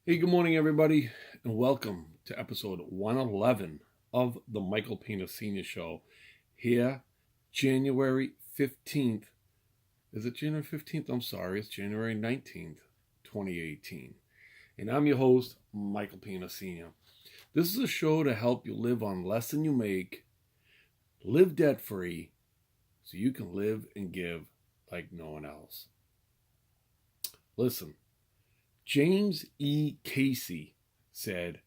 Hey, good morning, everybody, and welcome to episode 111 of the Michael Pena Sr. Show. Here, January 15th. Is it January 15th? I'm sorry, it's January 19th, 2018. And I'm your host, Michael Pena Sr. This is a show to help you live on less than you make, live debt free, so you can live and give like no one else. Listen. James E. Casey said,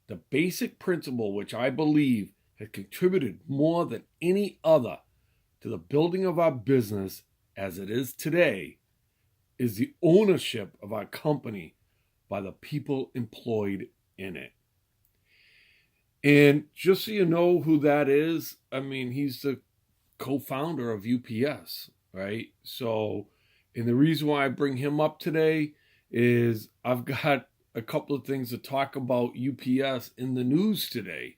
"The basic principle which I believe has contributed more than any other to the building of our business as it is today is the ownership of our company by the people employed in it." And just so you know who that is, he's the co-founder of UPS, right? So, and the reason why I bring him up today is I've got a couple of things to talk about UPS in the news today.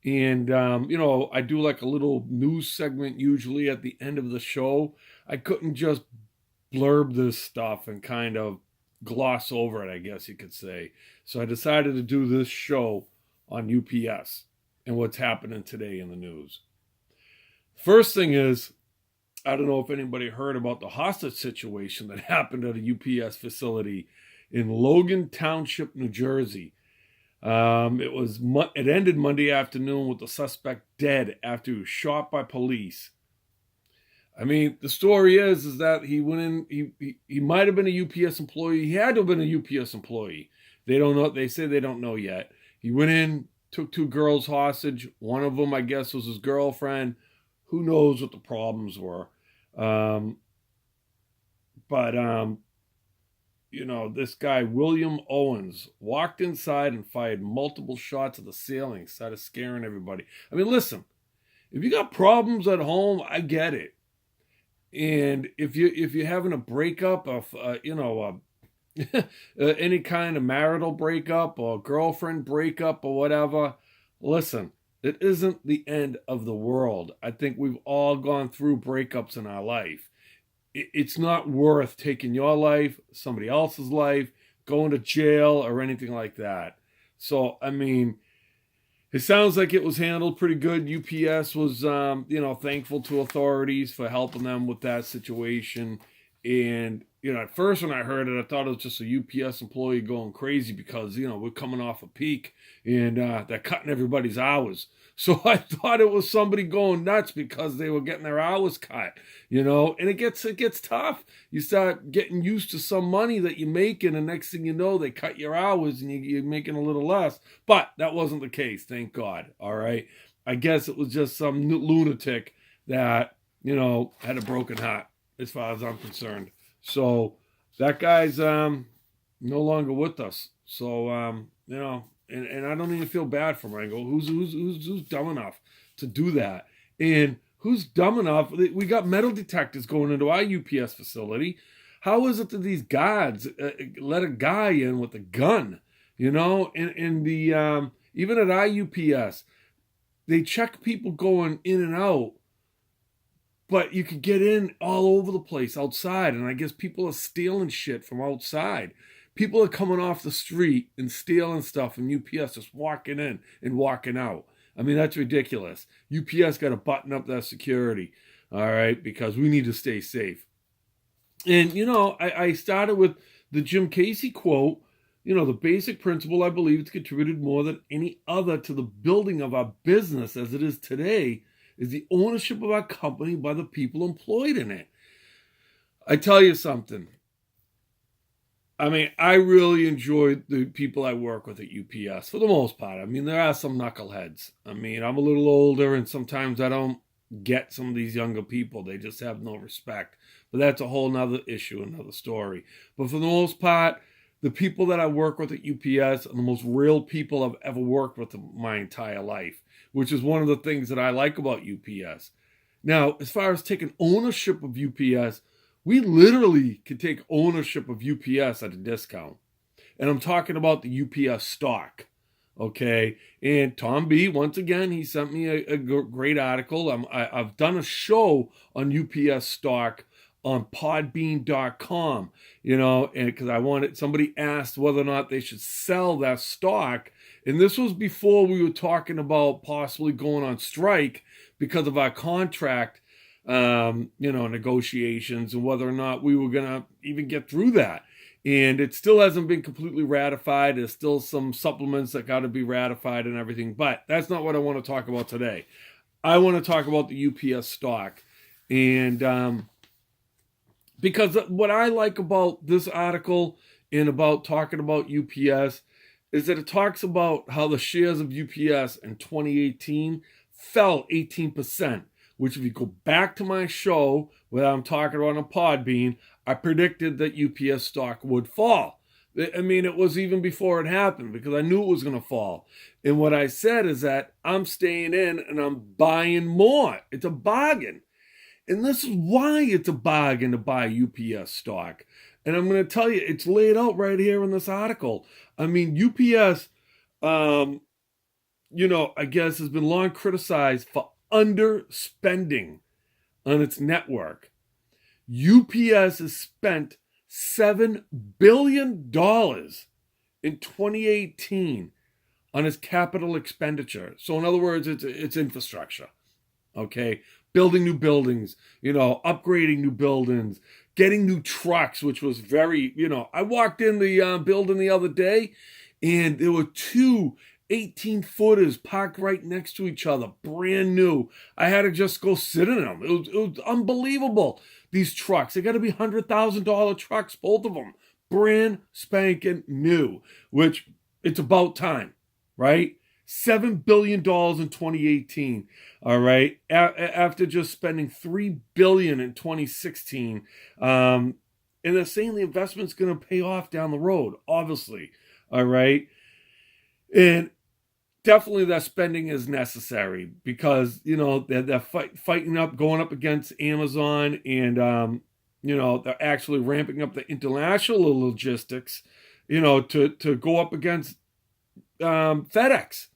And, I do like a little news segment usually at the end of the show. I couldn't just blurb this stuff and kind of gloss over it, I guess you could say. So I decided to do this show on UPS and what's happening today in the news. First thing is, I don't know if anybody heard about the hostage situation that happened at a UPS facility in Logan Township, New Jersey. It ended Monday afternoon with the suspect dead after he was shot by police. The story is that he went in. He might have been a UPS employee. He had to have been a UPS employee. They don't know. They say they don't know yet. He went in, took two girls hostage. One of them, I guess, was his girlfriend. Who knows what the problems were? This guy, William Owens, walked inside and fired multiple shots at the ceiling, started scaring everybody. Listen, if you got problems at home, I get it. And if you're having a breakup of, any kind of marital breakup or girlfriend breakup or whatever, listen, it isn't the end of the world. I think we've all gone through breakups in our life. It's not worth taking your life, somebody else's life, going to jail or anything like that. So, it sounds like it was handled pretty good. UPS was, thankful to authorities for helping them with that situation. And, at first when I heard it, I thought it was just a UPS employee going crazy because, we're coming off a peak and they're cutting everybody's hours. So I thought it was somebody going nuts because they were getting their hours cut, and it gets tough. You start getting used to some money that you're making, and next thing you know, they cut your hours and you're making a little less. But that wasn't the case, thank God. All right. I guess it was just some lunatic that, had a broken heart, as far as I'm concerned. So that guy's no longer with us. So and I don't even feel bad for him. I go, who's dumb enough to do that? And who's dumb enough? We got metal detectors going into our UPS facility. How is it that these guards let a guy in with a gun? And the even at our UPS, they check people going in and out. But you could get in all over the place outside. And I guess people are stealing shit from outside. People are coming off the street and stealing stuff from UPS, just walking in and walking out. That's ridiculous. UPS got to button up that security, all right, because we need to stay safe. And, I started with the Jim Casey quote, the basic principle I believe it's contributed more than any other to the building of our business as it is today is the ownership of our company by the people employed in it. I tell you something. I really enjoy the people I work with at UPS for the most part. There are some knuckleheads. I'm a little older and sometimes I don't get some of these younger people. They just have no respect. But that's a whole nother issue, another story. But for the most part, the people that I work with at UPS are the most real people I've ever worked with in my entire life, which is one of the things that I like about UPS. Now, as far as taking ownership of UPS, we literally can take ownership of UPS at a discount. And I'm talking about the UPS stock. Okay. And Tom B, once again, he sent me a great article. I've done a show on UPS stock on podbean.com, and because somebody asked whether or not they should sell that stock. And this was before we were talking about possibly going on strike because of our contract, negotiations and whether or not we were going to even get through that. And it still hasn't been completely ratified. There's still some supplements that got to be ratified and everything. But that's not what I want to talk about today. I want to talk about the UPS stock. And because what I like about this article and about talking about UPS is that it talks about how the shares of UPS in 2018 fell 18%, which if you go back to my show where I'm talking about on Podbean, I predicted that UPS stock would fall. I mean, it was even before it happened because I knew it was going to fall. And what I said is that I'm staying in and I'm buying more. It's a bargain. And this is why it's a bargain to buy UPS stock. And I'm going to tell you, it's laid out right here in this article. I mean, UPS, I guess has been long criticized for underspending on its network. UPS has spent $7 billion in 2018 on its capital expenditure. So in other words, it's infrastructure, okay? Building new buildings, upgrading new buildings, getting new trucks, which was very, I walked in the building the other day and there were two 18-footers parked right next to each other, brand new. I had to just go sit in them. It was unbelievable. These trucks, they got to be $100,000 trucks, both of them, brand spanking new, which it's about time, right? $7 billion in 2018, all right, after just spending $3 billion in 2016. And they're saying the investment's going to pay off down the road, obviously, all right? And definitely that spending is necessary because, they're fighting up, going up against Amazon and, they're actually ramping up the international logistics, to go up against FedEx,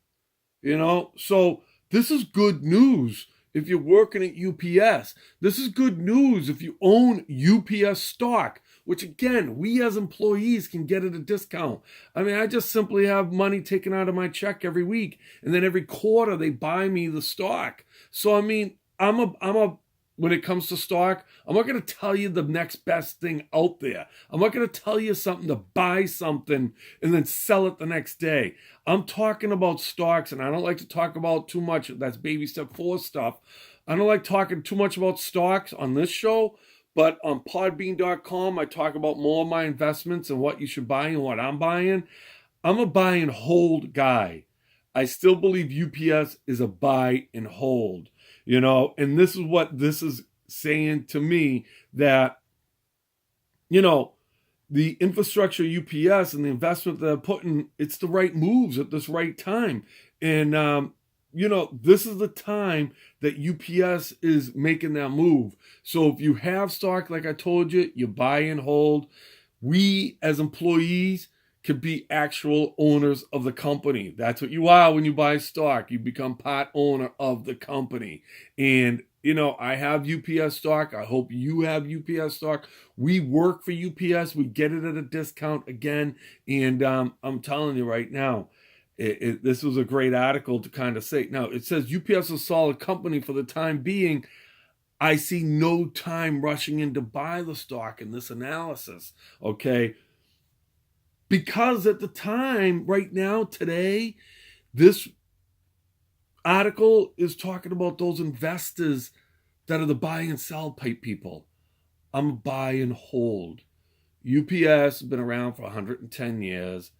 So this is good news if you're working at UPS. This is good news if you own UPS stock, which again, we as employees can get at a discount. I mean, I just simply have money taken out of my check every week, and then every quarter they buy me the stock. So I mean, when it comes to stock, I'm not going to tell you the next best thing out there. I'm not going to tell you something to buy something and then sell it the next day. I'm talking about stocks, and I don't like to talk about too much. That's baby step 4 stuff. I don't like talking too much about stocks on this show, but on podbean.com, I talk about more of my investments and what you should buy and what I'm buying. I'm a buy and hold guy. I still believe UPS is a buy and hold. And this is what this is saying to me that, the infrastructure UPS and the investment that they're putting, it's the right moves at this right time. And, this is the time that UPS is making that move. So if you have stock, like I told you, you buy and hold. We as employees can be actual owners of the company. That's what you are when you buy stock. You become part owner of the company. And, I have UPS stock. I hope you have UPS stock. We work for UPS. We get it at a discount again. And I'm telling you right now, this was a great article to kind of say. Now, it says UPS is a solid company for the time being. I see no time rushing in to buy the stock in this analysis, okay? Because at the time, right now, today, this article is talking about those investors that are the buy and sell type people. I'm a buy and hold. UPS has been around for 110 years.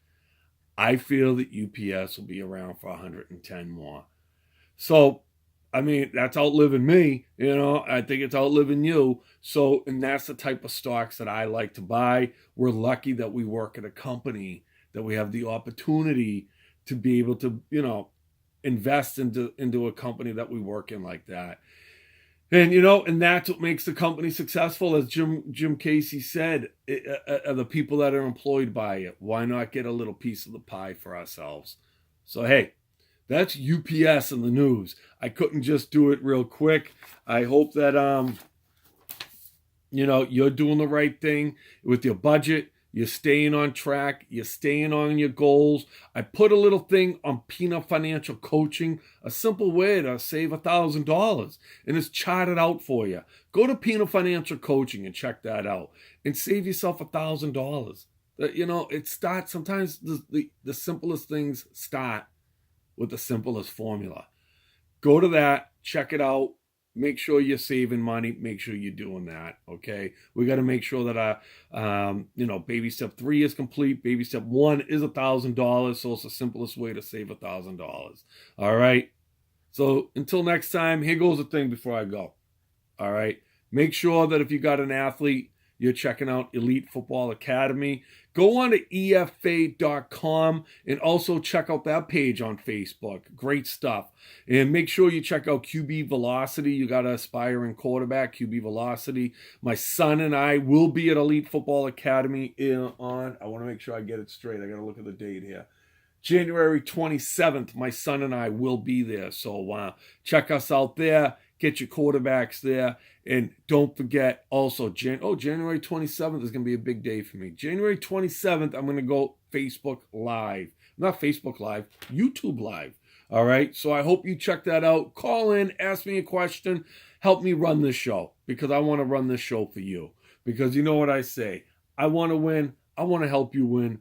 I feel that UPS will be around for 110 more. So, I mean, that's outliving me. I think it's outliving you. So, and that's the type of stocks that I like to buy. We're lucky that we work at a company that we have the opportunity to be able to, invest into a company that we work in like that. And, and that's what makes the company successful. As Jim Casey said, the people that are employed by it, why not get a little piece of the pie for ourselves? So, hey, that's UPS in the news. I couldn't just do it real quick. I hope that You're doing the right thing with your budget. You're staying on track. You're staying on your goals. I put a little thing on Peanut Financial Coaching, a simple way to save $1,000, and it's charted out for you. Go to Peanut Financial Coaching and check that out, and save yourself $1,000. It starts sometimes. The simplest things start with the simplest formula. Go to that, check it out. Make sure you're saving money. Make sure you're doing that. Okay. We got to make sure that baby step 3 is complete. Baby step 1 is $1,000. So it's the simplest way to save $1,000. All right. So until next time, here goes the thing before I go. All right. Make sure that if you got an athlete, you're checking out Elite Football Academy. Go on to EFA.com and also check out that page on Facebook. Great stuff. And make sure you check out QB Velocity. You got an aspiring quarterback, QB Velocity. My son and I will be at Elite Football Academy I want to make sure I get it straight. I got to look at the date here. January 27th, my son and I will be there. So check us out there. Get your quarterbacks there. And don't forget also, January 27th is going to be a big day for me. January 27th, I'm going to go Facebook Live. Not Facebook Live, YouTube Live. All right? So I hope you check that out. Call in, ask me a question. Help me run this show because I want to run this show for you. Because you know what I say. I want to win. I want to help you win.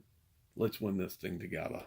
Let's win this thing together.